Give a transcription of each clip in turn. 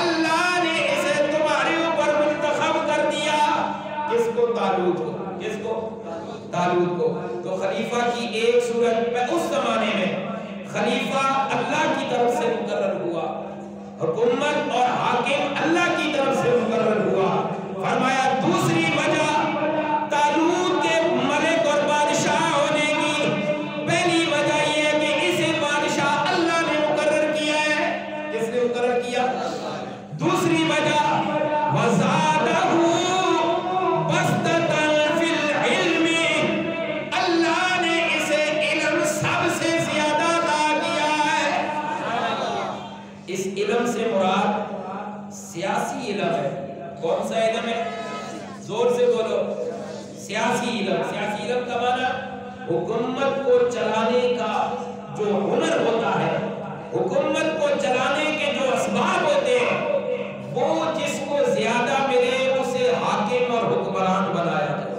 اللہ نے اسے تمہارے اوپر منتخب کر دیا. کس کو؟ طالوت کو. کس کو؟ طالوت کو. تو خلیفہ کی ایک صورت پہ اس زمانے میں خلیفہ اللہ کی طرف سے مقرر ہوا، حکومت اور حاکم اللہ کی طرف سے مقرر ہوا. فرمایا دوسری وجہ طالوت کے ملک اور بادشاہ ہونے کی پہلی وجہ یہ ہے کہ اسے بادشاہ اللہ نے مقرر کیا ہے. کس نے مقرر کیا؟ دوسری وجہ وَزَادَهُ بَسْطَةً فِي الْعِلْمِ، اللہ نے اسے علم سب سے زیادہ عطا کیا ہے. اس علم سے مراد سیاسی علم ہے. کون سا علم ہے؟ زور سے بولو. سیاسی علم. سیاسی علم کا معنی حکومت کو چلانے کا جو ہنر ہوتا ہے، حکومت کو چلانے کے جو اسباب ہوتے ہیں، وہ جس کو زیادہ ملے اسے حاکم اور حکمران بنایا جائے.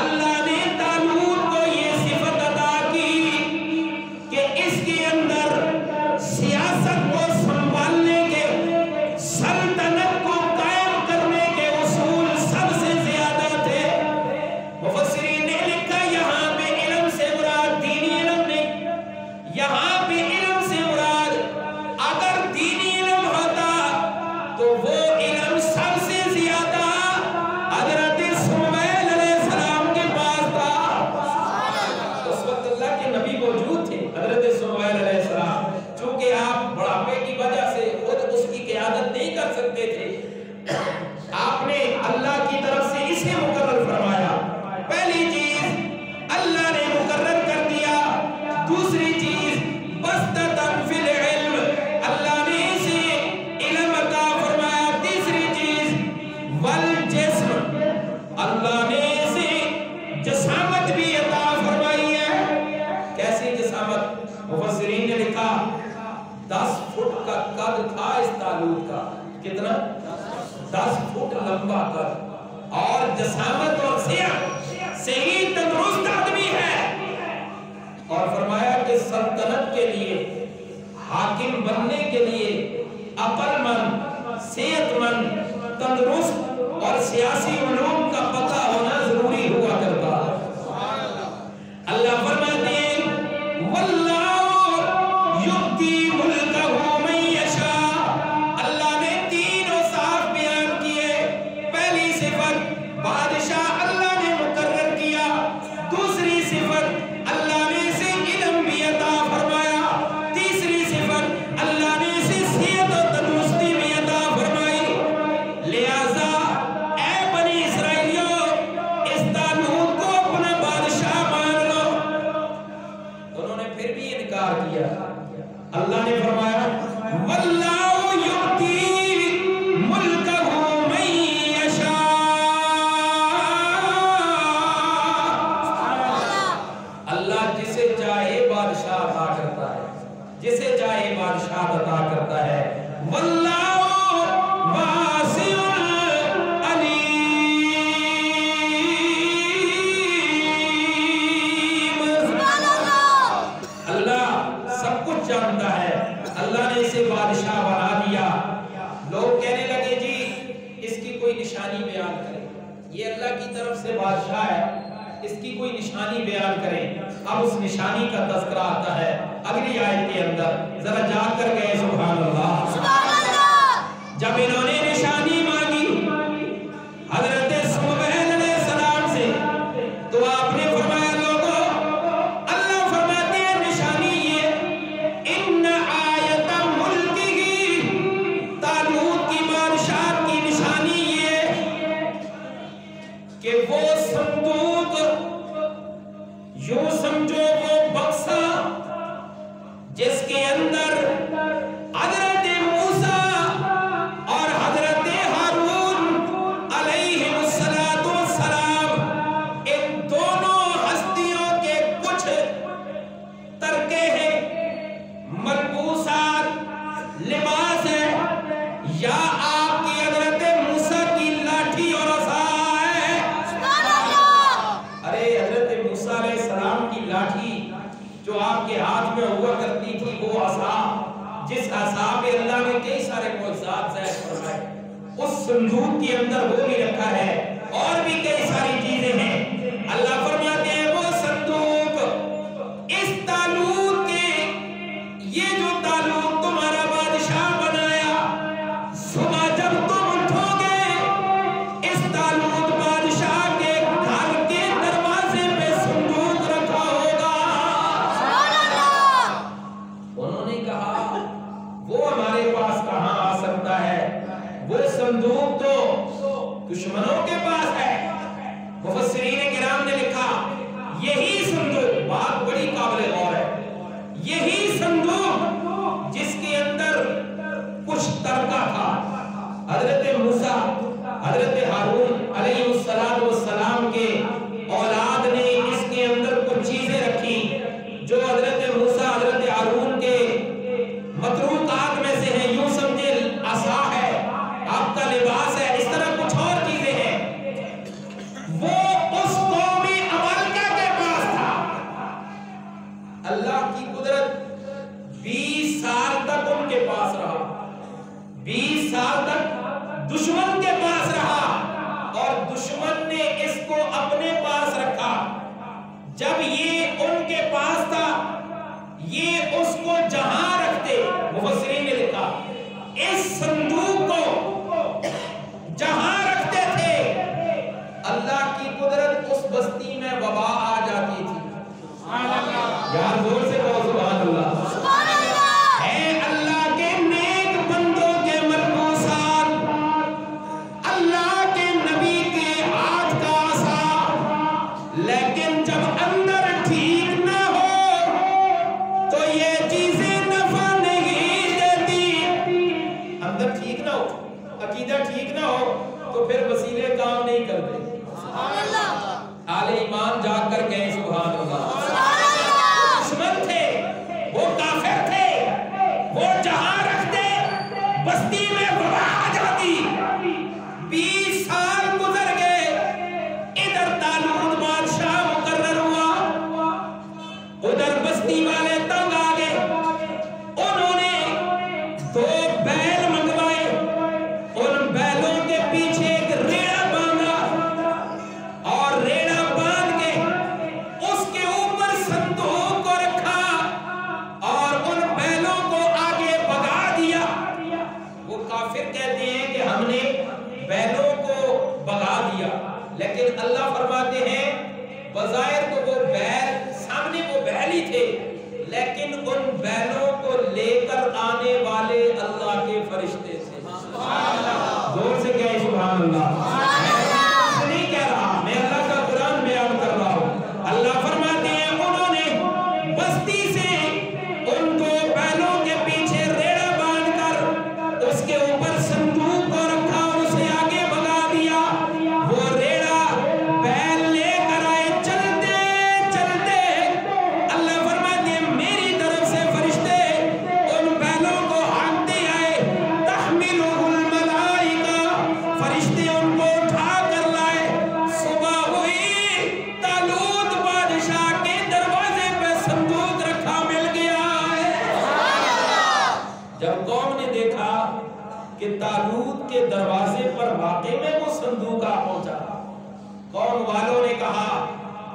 اللہ نے طالوت کو یہ صفت عطا کی کہ اس کے اندر سیاست کو سنبھالنے کے، سلطنت کو قائم کرنے کے اصول سب سے زیادہ تھے. مفسرین نے لکھا یہاں پہ علم سے مراد دینی علم نہیں، یہاں پہ علم سے مراد اگر دینی علم ہوتا تو وہ علم سب سے زیادہ حضرت سمیل علیہ السلام کے پاس تھا. اس وقت اللہ کے نبی موجود تھے حضرت سمیل علیہ السلام. چونکہ آپ بڑھاپے کی وجہ سے خود اس کی قیادت نہیں کر سکتے تھے، آپ نے اللہ کی طرف سے اسے مقرر فرمایا. پہلی چیز اللہ نے مقرر کر دیا. دوسری چیز بسطۃ فی العلم، اللہ نے اسے علم عطا فرمایا. تیسری چیز والجسم، اللہ نے اسے جسامت بھی عطا فرمائی ہے. کیسی جسامت؟ مفسرین نے لکھا 10 فٹ کا قد تھا اس طالوت کا. کتنا؟ 10 فٹ لمبا قد اور جسامت اور صحیح تندرست آدمی ہے. اور فرمایا کہ سلطنت کے لیے، حاکم بننے کے لیے عقل مند، صحت مند، تندرست اور سیاسی علوم کا پتہ ہونا ضروری ہوا کرتا ہے. اللہ فرماتے ہیں وَاللَّهُ يُؤْتِي مُلْكَهُ مَن يَشَاءُ. اللہ نے تین اوصاف بیان کیے. پہلی صفت بادشاہ اللہ نے مقرر کیا. دوسری صفت اللہ نے اسے علم بھی عطا فرمایا. تیسری صفت اللہ نے اسے صحت و تندرستی بھی عطا فرمائی. لہذا اے بنی اسرائیلیوں، اس طالوت کو اپنا بادشاہ مان لو. انہوں نے پھر بھی انکار کیا. اللہ نے فرمایا وَاللَّهُ يُؤْتِي مُلْكَهُ مَن يَشَاءُ. اللہ جسے چاہے بادشاہ عطا کرتا ہے، جسے چاہے بادشاہ عطا کرتا ہے. وَاللَّهُ وَاسِعٌ عَلِيمٌ. اللہ سب کچھ جانتا ہے. اللہ نے اسے بادشاہ بنا دیا. لوگ کہنے لگے جی اس کی کوئی نشانی بیان کریں، یہ اللہ کی طرف سے بادشاہ ہے، اس کی کوئی نشانی بیان کریں. اب اس نشانی کا تذکرہ آتا ہے اگلی آیت کے اندر. ذرا جاگ کر گئے سبحان اللہ. جب انہوں نے نشانی مانگی حضرت سمیل علیہ السلام سے تو آپ نے فرمایا لوگوں، اللہ فرماتے ہیں نشانی یہ ان آیت ملکہ، طالوت کی بادشاہت کی نشانی یہ کہ وہ صندوق، یوں سمجھو وہ بکسا جس کے اندر حضرت پہ اللہ نے کئی سارے معجزات ظاہر فرمائے. اس صندوق کے اندر وہ بھی رکھا ہے اور بھی کئی ساری چیزیں ہیں. اللہ فرماتے ہیں وہ صندوق اس طالوت کے، یہ جو طالوت تمہارا بادشاہ بنایا، صبح جب تم اٹھو گے اس طالوت بادشاہ کے گھر کے دروازے پہ صندوق رکھا ہوگا. انہوں نے کہا وہ ہمارے پاس کہاں آ سکتا ہے، وہ صندوق تو دشمنوں کے پاس ہے. مفسرین کرام نے لکھا یہی صندوق، بات بڑی قابل غور ہے، یہی صندوق جس کے اندر کچھ ترکہ تھا. حضرت موسیٰ، حضرت ہارون علیہ السلام کے اولاد نے اس کے اندر کچھ چیزیں رکھی جو حضرت موسیٰ، حضرت ہارون کے متروکات میں سے ہیں. یوں سمجھے عصا ہے، آپ کا لباس ہے، اس طرح کچھ اور چیزیں ہیں. وہ اس قومی عمالقہ کے پاس تھا. اللہ کی قدرت 20 سال تک ان کے پاس رہا، 20 سال تک دشمن کے پاس رہا اور دشمن نے اس کو اپنے پاس رکھا. جب یہ ان کے پاس تھا یہ اس کو جہاں رکھتے، مفسرین نے لکھا اس صندوق کو جہاں رکھتے تھے اللہ کی قدرت اس بستی میں وبا آ جاتی تھی. یار زور سے کہو سبحان اللہ. اے اللہ کے نیک بندوں کے ملبوسات، اللہ کے نبی کے ہاتھ کا عصا، لیکن جب اندر ٹھیک نہ ہو تو یہ چیزیں نفع نہیں دیتی. اندر ٹھیک نہ ہو، عقیدہ ٹھیک نہ ہو تو پھر وسیلے کام نہیں کرتے. اہل ایمان جاگ کر گئے سبحان اللہ. دشمن تھے، وہ کافر تھے، وہ جہاں رکھتے بستی میں وبا آ جاتی. 20 سال گزر گئے، ادھر طالوت بادشاہ مقرر ہوا، ادھر بستی والے تنگ آ گئے. انہوں نے 2 بیل منگوائے، ان بیلوں کے پیچھے ایک ریڑا باندھا اور ریڑا باندھ کے اس کے اوپر صندوق کو رکھا اور ان بیلوں کو آگے بھگا دیا. وہ کافر کہتے ہیں کہ ہم نے بیلوں کو بھگا دیا، لیکن اللہ فرماتے ہیں بظاہر تو وہ بیل سامنے وہ بیل ہی تھے، لیکن ان بیلوں کو لے کر آنے والے اللہ کے فرشتے تھے. زور سے کہے سبحان اللہ. میں نہیں کہہ رہا، میں اللہ کا قرآن بیان کر رہا ہوں. اللہ فرماتے ہیں انہوں نے بستی سے ان 2 بیلوں کے پیچھے ریڑا باندھ کر اس کے اوپر صندوق کو رکھا اور اسے آگے بھگا دیا. وہ ریڑا بیل لے کر آئے، چلتے چلتے اللہ فرماتے ہیں میری طرف سے فرشتے ان بیلوں کو ہانکتے آئے. تحملہ الملائکہ، فرشتے ان کو اٹھا کر لائے. صبح ہوئی، طالوت بادشاہ کے دروازے پہ صندوق رکھا مل گیا ہے. جب قوم نے دیکھا کہ طالوت کے دروازے پر واقع میں وہ صندوق آ پہنچا، قوم والوں نے کہا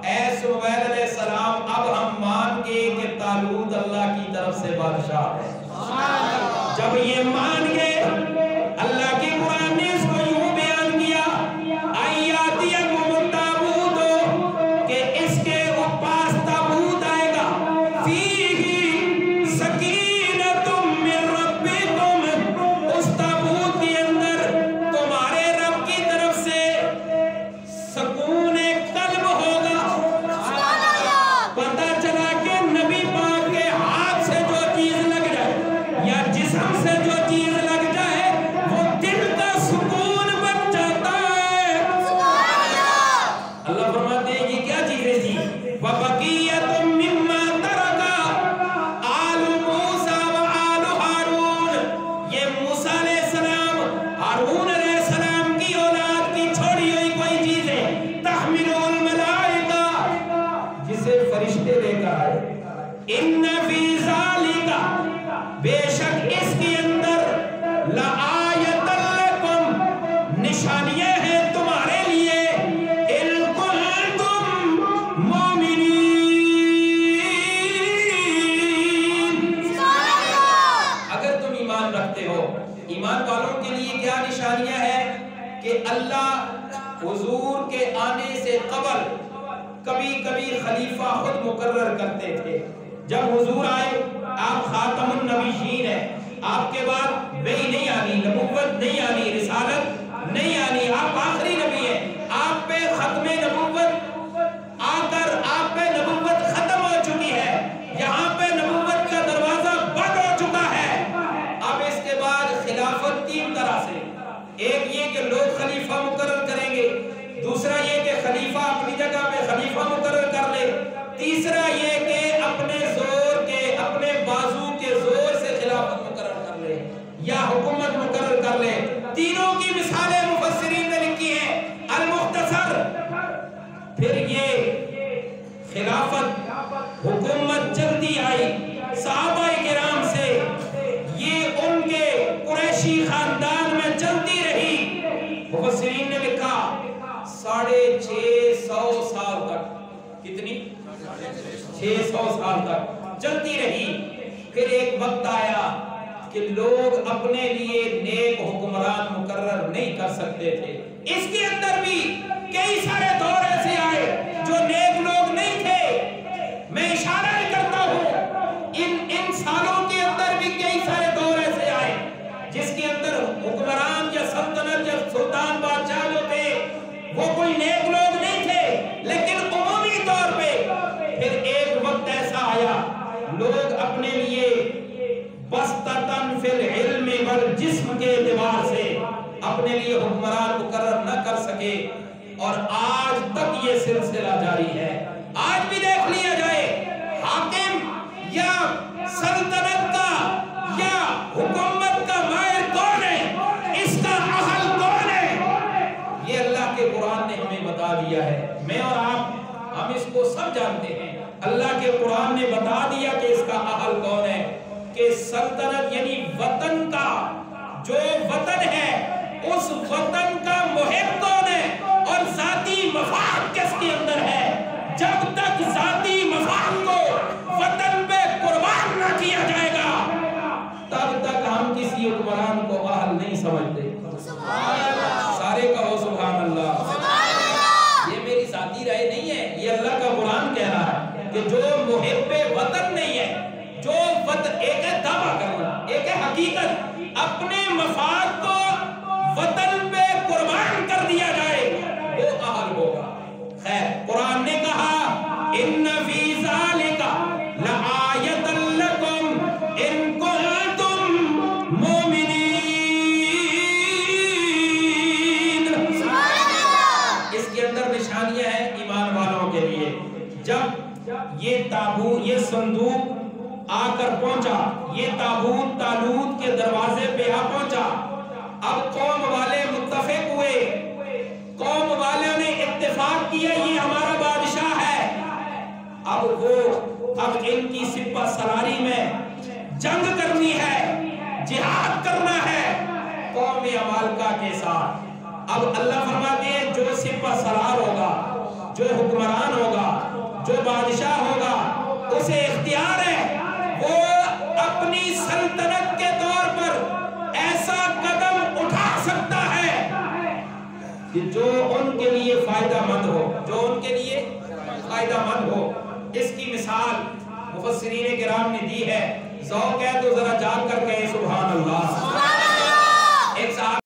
اے سمیل علیہ السلام اب ہم مان گئے کہ طالوت اللہ کی طرف سے بادشاہ ہے. جب یہ مان گئے، اللہ کے قرآن نے اس کو یوں بیان کیا آیاتیکم التابوت، کہ اس کے پاس تابوت آئے گا، فیہ سکینۃ من ربکم، اس تابوت کے اندر تمہارے رب کی طرف سے سکون قلب ہوگا. پتہ چلا کہ نبی پاک کے ہاتھ سے جو چیز لگ جائے یا جسم سے جو چیز لگ جائے وہ دل ایمان رکھتے ہو۔ ایمان والوں کے لیے کیا نشانیاں ہیں کہ اللہ حضور کے آنے سے قبل کبھی کبھی خلیفہ خود مقرر کرتے تھے۔ جب حضور آئے آپ خاتم النبیین ہیں، آپ کے بعد وحی نہیں آنی، نبوت نہیں آنی، رسالت نہیں آنی، آپ آخری نبی ہیں، آپ پہ ختم نبوت آ کر آپ پہ نبوت ختم ہو چکی ہے، یہاں پہ نبوت کا دروازہ بند ہو چکا ہے۔ اب اس کے بعد خلافت تین طرح سے، ایک یہ کہ لوگ خلیفہ مقرر کریں گے، دوسرا یہ کہ خلیفہ اپنی جگہ پہ خلیفہ مقرر کر لے، تیسرا یہ کہ اپنے زور کے اپنے بازو کے زور سے خلافت مقرر کر لے یا حکومت مقرر کر لے۔ تینوں کی مثالیں مفسرین نے لکھی ہیں۔ المختصر، پھر یہ خلافت حکومت جلدی آئی صحابہ کرام سے، یہ ان کے قریشی خاندان میں چلتی رہی۔ مفسرین نے لکھا 650 سال تک، کتنی 600 سال تک چلتی رہی۔ پھر ایک وقت آیا کہ لوگ اپنے لیے نیک حکمران مقرر نہیں کر سکتے تھے۔ اس کے اندر بھی کئی سارے دور ایسے آئے جو نیک لوگ نہیں تھے۔ میں اشارہ ہی کرتا ہوں ان سالوں کے اندر بھی کئی سارے دور ایسے آئے جس کے اندر حکمران یا سلطنت یا سلطان بادشاہ جو تھے وہ کوئی نیک لوگ نہیں تھے، لیکن عمومی طور پہ پھر ایک وقت ایسا آیا لوگ اپنے لیے بسطتاً فی العلم والجسم کے اعتبار سے اپنے لیے حکمران مقرر نہ کر سکے، اور آج تک یہ سلسلہ جاری ہے۔ آج بھی دیکھ لیا جائے حاکم یا سلطنت کا یا حکومت کا مائر کون ہے، اس کا اہل کون ہے، یہ اللہ کے قرآن نے ہمیں بتا دیا ہے۔ میں اور آپ ہم اس کو سب جانتے ہیں، اللہ کے قرآن نے بتا دیا کہ اس کا اہل کون ہے، کہ سلطنت یعنی وطن کا جو وطن ہے اس وطن کا محب کون ہے، اور ذاتی مفاد کس کے اندر ہے۔ جب تک ذاتی مفاد کو وطن پہ قربان نہ کیا جائے گا تب تک ہم کسی حکمران کو اہل نہیں سمجھتے۔ سارے کہو سبحان اللہ۔ یہ میری ذاتی رائے نہیں ہے، یہ اللہ کا قرآن کہہ رہا ہے کہ جو محب وطن نہیں ہے، جو وطن، ایک ہے دعویٰ کرنا، ایک ہے حقیقت، اپنے مفاد کو وطن پہ قربان کر دیا جائے وہ اہل ہوگا۔ خیر، قرآن نے کہا ان فی ذالک لآیۃ لکم ان کنتم مومنین۔ اس کے اندر نشانیاں ہیں ایمان والوں کے لیے۔ جب یہ تابوت، یہ صندوق آ کر پہنچا، یہ تابوت طالوت کے دروازے پہ آ پہنچا، اب قوم والے متفق ہوئے، قوم والوں نے اتفاق کیا یہ ہمارا بادشاہ ہے۔ اب ان کی سپہ سلاری میں جنگ کرنی ہے، جہاد کرنا ہے قوم عمالقہ کے ساتھ۔ اب اللہ فرماتے ہیں جو سپہ سلار ہوگا، جو حکمران ہوگا، جو بادشاہ ہوگا، اسے اختیار ہے وہ اپنی سلطنت کے طور پر ایسا قدم اٹھا سکتا ہے کہ جو ان کے لیے فائدہ مند ہو، جو ان کے لیے فائدہ مند ہو۔ اس کی مثال مفسرین کرام نے دی ہے، ذوق ہے تو ذرا جاگ کر کہیں سبحان اللہ۔